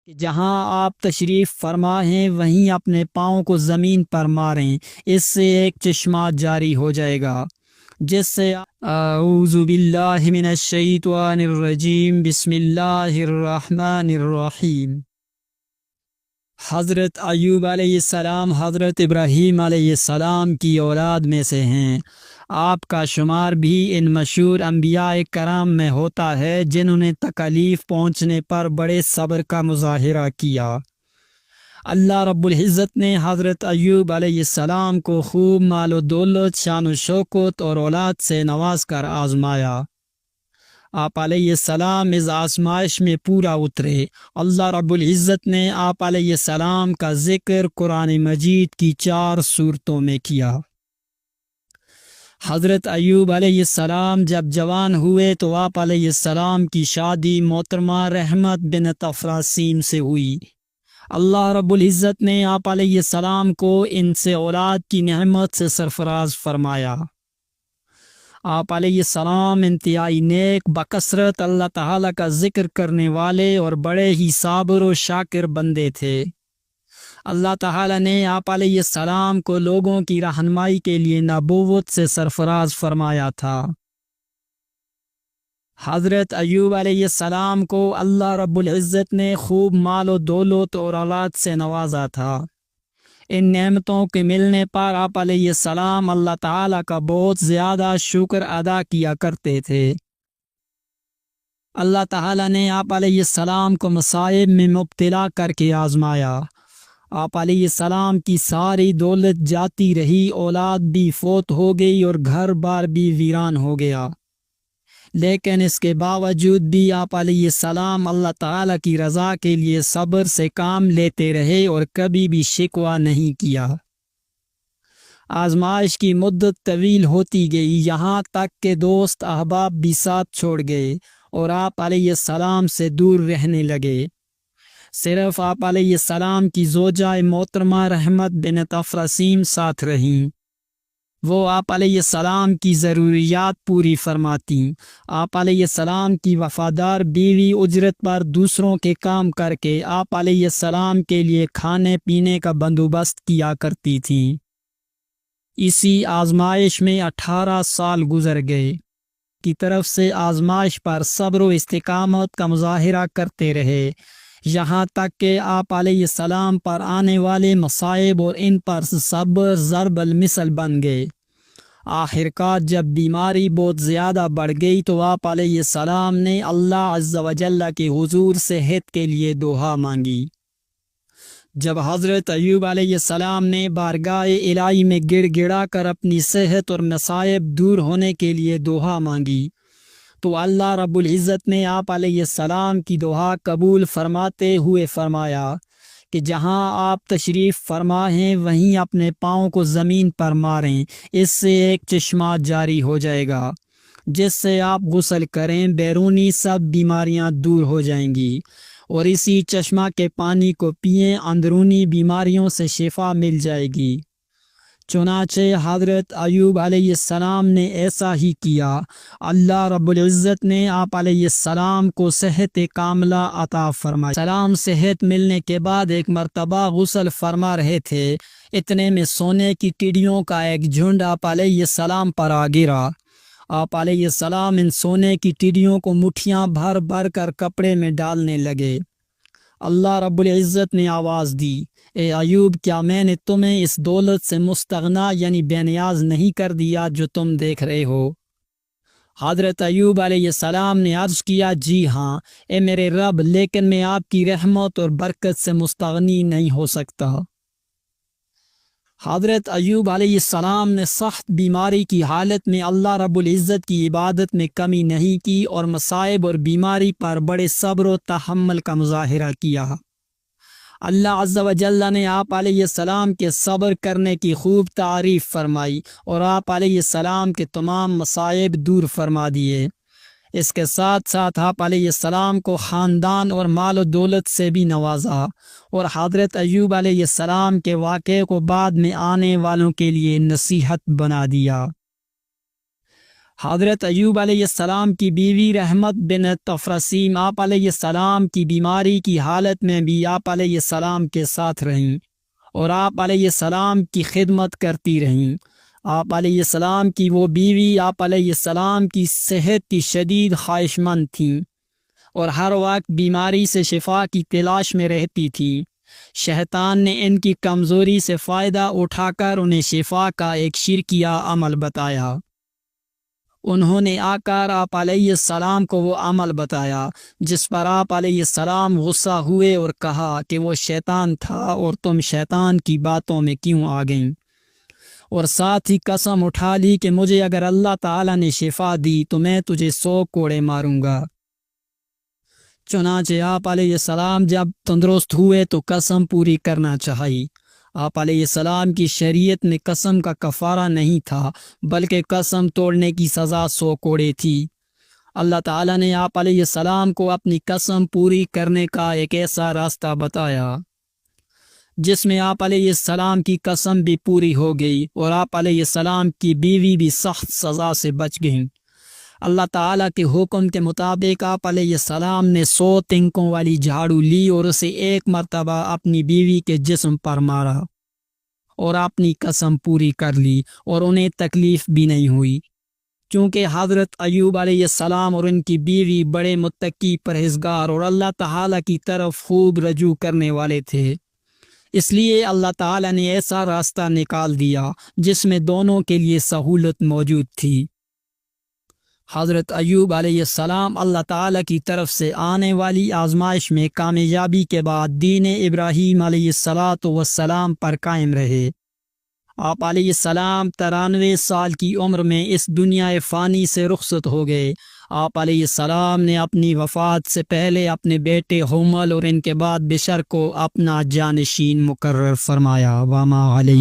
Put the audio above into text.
کہ جہاں آپ تشریف فرما ہیں وہیں اپنے پاؤں کو زمین پر ماریں، اس سے ایک چشمہ جاری ہو جائے گا جس سے اعوذ باللہ من الشیطان الرجیم بسم اللہ الرحمن الرحیم۔ حضرت ایوب علیہ السلام حضرت ابراہیم علیہ السلام کی اولاد میں سے ہیں۔ آپ کا شمار بھی ان مشہور انبیاء کرام میں ہوتا ہے جنہوں نے تکالیف پہنچنے پر بڑے صبر کا مظاہرہ کیا۔ اللہ رب العزت نے حضرت ایوب علیہ السلام کو خوب مال و دولت، شان و شوکت اور اولاد سے نواز کر آزمایا۔ آپ علیہ السلام اس آزمائش میں پورا اترے۔ اللہ رب العزت نے آپ علیہ السلام کا ذکر قرآن مجید کی 4 سورتوں میں کیا۔ حضرت ایوب علیہ السلام جب جوان ہوئے تو آپ علیہ السلام کی شادی محترمہ رحمت بنت افراسین سے ہوئی۔ اللہ رب العزت نے آپ علیہ السلام کو ان سے اولاد کی نعمت سے سرفراز فرمایا۔ آپ علیہ السلام انتہائی نیک، بکثرت اللہ تعالیٰ کا ذکر کرنے والے اور بڑے ہی صابر و شاکر بندے تھے۔ اللہ تعالیٰ نے آپ علیہ السلام کو لوگوں کی رہنمائی کے لیے نبوت سے سرفراز فرمایا تھا۔ حضرت ایوب علیہ السلام کو اللہ رب العزت نے خوب مال و دولت اور اولاد سے نوازا تھا۔ ان نعمتوں کے ملنے پر آپ علیہ السلام اللہ تعالیٰ کا بہت زیادہ شکر ادا کیا کرتے تھے۔ اللہ تعالیٰ نے آپ علیہ السلام کو مصائب میں مبتلا کر کے آزمایا۔ آپ علیہ السلام کی ساری دولت جاتی رہی، اولاد بھی فوت ہو گئی اور گھر بار بھی ویران ہو گیا، لیکن اس کے باوجود بھی آپ علیہ السلام اللہ تعالیٰ کی رضا کے لیے صبر سے کام لیتے رہے اور کبھی بھی شکوہ نہیں کیا۔ آزمائش کی مدت طویل ہوتی گئی، یہاں تک کہ دوست احباب بھی ساتھ چھوڑ گئے اور آپ علیہ السلام سے دور رہنے لگے۔ صرف آپ علیہ السلام کی زوجہ محترمہ رحمت بنت افراسین ساتھ رہیں۔ وہ آپ علیہ السلام کی ضروریات پوری فرماتیں۔ آپ علیہ السلام کی وفادار بیوی اجرت پر دوسروں کے کام کر کے آپ علیہ السلام کے لیے کھانے پینے کا بندوبست کیا کرتی تھیں۔ اسی آزمائش میں 18 سال گزر گئے۔ کی طرف سے آزمائش پر صبر و استقامت کا مظاہرہ کرتے رہے، یہاں تک کہ آپ علیہ السلام پر آنے والے مصائب اور ان پر صبر ضرب المثل بن گئے۔ آخرکار جب بیماری بہت زیادہ بڑھ گئی تو آپ علیہ السلام نے اللہ عز و جل کے حضور صحت کے لیے دعا مانگی۔ جب حضرت ایوب علیہ السلام نے بارگاہ الہی میں گڑ گڑا کر اپنی صحت اور مصائب دور ہونے کے لیے دعا مانگی تو اللہ رب العزت نے آپ علیہ السلام کی دعا قبول فرماتے ہوئے فرمایا کہ جہاں آپ تشریف فرما ہیں وہیں اپنے پاؤں کو زمین پر ماریں، اس سے ایک چشمہ جاری ہو جائے گا جس سے آپ غسل کریں، بیرونی سب بیماریاں دور ہو جائیں گی، اور اسی چشمہ کے پانی کو پئیں، اندرونی بیماریوں سے شفا مل جائے گی۔ چنانچہ حضرت ایوب علیہ السلام نے ایسا ہی کیا۔ اللہ رب العزت نے آپ علیہ السلام کو صحت کاملہ عطا فرمائی۔ سلام صحت ملنے کے بعد ایک مرتبہ غسل فرما رہے تھے، اتنے میں سونے کی ٹڈیوں کا ایک جھنڈ آپ علیہ السلام پر آ گرا۔ آپ علیہ السلام ان سونے کی ٹڈیوں کو مٹھیاں بھر بھر کر کپڑے میں ڈالنے لگے۔ اللہ رب العزت نے آواز دی، اے ایوب، کیا میں نے تمہیں اس دولت سے مستغنا یعنی بے نیاز نہیں کر دیا جو تم دیکھ رہے ہو؟ حضرت ایوب علیہ السلام نے عرض کیا، جی ہاں اے میرے رب، لیکن میں آپ کی رحمت اور برکت سے مستغنی نہیں ہو سکتا۔ حضرت ایوب علیہ السلام نے سخت بیماری کی حالت میں اللہ رب العزت کی عبادت میں کمی نہیں کی اور مصائب اور بیماری پر بڑے صبر و تحمل کا مظاہرہ کیا۔ اللہ عز و جل نے آپ علیہ السلام کے صبر کرنے کی خوب تعریف فرمائی اور آپ علیہ السلام کے تمام مصائب دور فرما دیے۔ اس کے ساتھ ساتھ آپ علیہ السلام کو خاندان اور مال و دولت سے بھی نوازا اور حضرت ایوب علیہ السلام کے واقعے کو بعد میں آنے والوں کے لیے نصیحت بنا دیا۔ حضرت ایوب علیہ السلام کی بیوی رحمت بنت افرسیم آپ علیہ السلام کی بیماری کی حالت میں بھی آپ علیہ السلام کے ساتھ رہیں اور آپ علیہ السلام کی خدمت کرتی رہیں۔ آپ علیہ السلام کی وہ بیوی آپ علیہ السلام کی صحت کی شدید خواہش مند تھیں اور ہر وقت بیماری سے شفا کی تلاش میں رہتی تھی۔ شیطان نے ان کی کمزوری سے فائدہ اٹھا کر انہیں شفا کا ایک شرکیہ عمل بتایا۔ انہوں نے آ کر آپ علیہ السلام کو وہ عمل بتایا جس پر آپ علیہ السلام غصہ ہوئے اور کہا کہ وہ شیطان تھا اور تم شیطان کی باتوں میں کیوں آ گئیں، اور ساتھ ہی قسم اٹھا لی کہ مجھے اگر اللہ تعالیٰ نے شفا دی تو میں تجھے 100 کوڑے ماروں گا۔ چنانچہ آپ علیہ السلام جب تندرست ہوئے تو قسم پوری کرنا چاہی۔ آپ علیہ السلام کی شریعت میں قسم کا کفارہ نہیں تھا بلکہ قسم توڑنے کی سزا 100 کوڑے تھی۔ اللہ تعالیٰ نے آپ علیہ السلام کو اپنی قسم پوری کرنے کا ایک ایسا راستہ بتایا جس میں آپ علیہ السلام کی قسم بھی پوری ہو گئی اور آپ علیہ السلام کی بیوی بھی سخت سزا سے بچ گئیں۔ اللہ تعالیٰ کے حکم کے مطابق آپ علیہ السلام نے 100 تنکوں والی جھاڑو لی اور اسے ایک مرتبہ اپنی بیوی کے جسم پر مارا اور اپنی قسم پوری کر لی اور انہیں تکلیف بھی نہیں ہوئی، چونکہ حضرت ایوب علیہ السلام اور ان کی بیوی بڑے متقی پرہیزگار اور اللہ تعالیٰ کی طرف خوب رجوع کرنے والے تھے، اس لیے اللہ تعالیٰ نے ایسا راستہ نکال دیا جس میں دونوں کے لیے سہولت موجود تھی۔ حضرت ایوب علیہ السلام اللہ تعالیٰ کی طرف سے آنے والی آزمائش میں کامیابی کے بعد دین ابراہیم علیہ السلام پر قائم رہے۔ آپ علیہ السلام 93 سال کی عمر میں اس دنیا فانی سے رخصت ہو گئے۔ آپ علیہ السلام نے اپنی وفات سے پہلے اپنے بیٹے حمل اور ان کے بعد بشر کو اپنا جانشین مقرر فرمایا۔ وما علیہ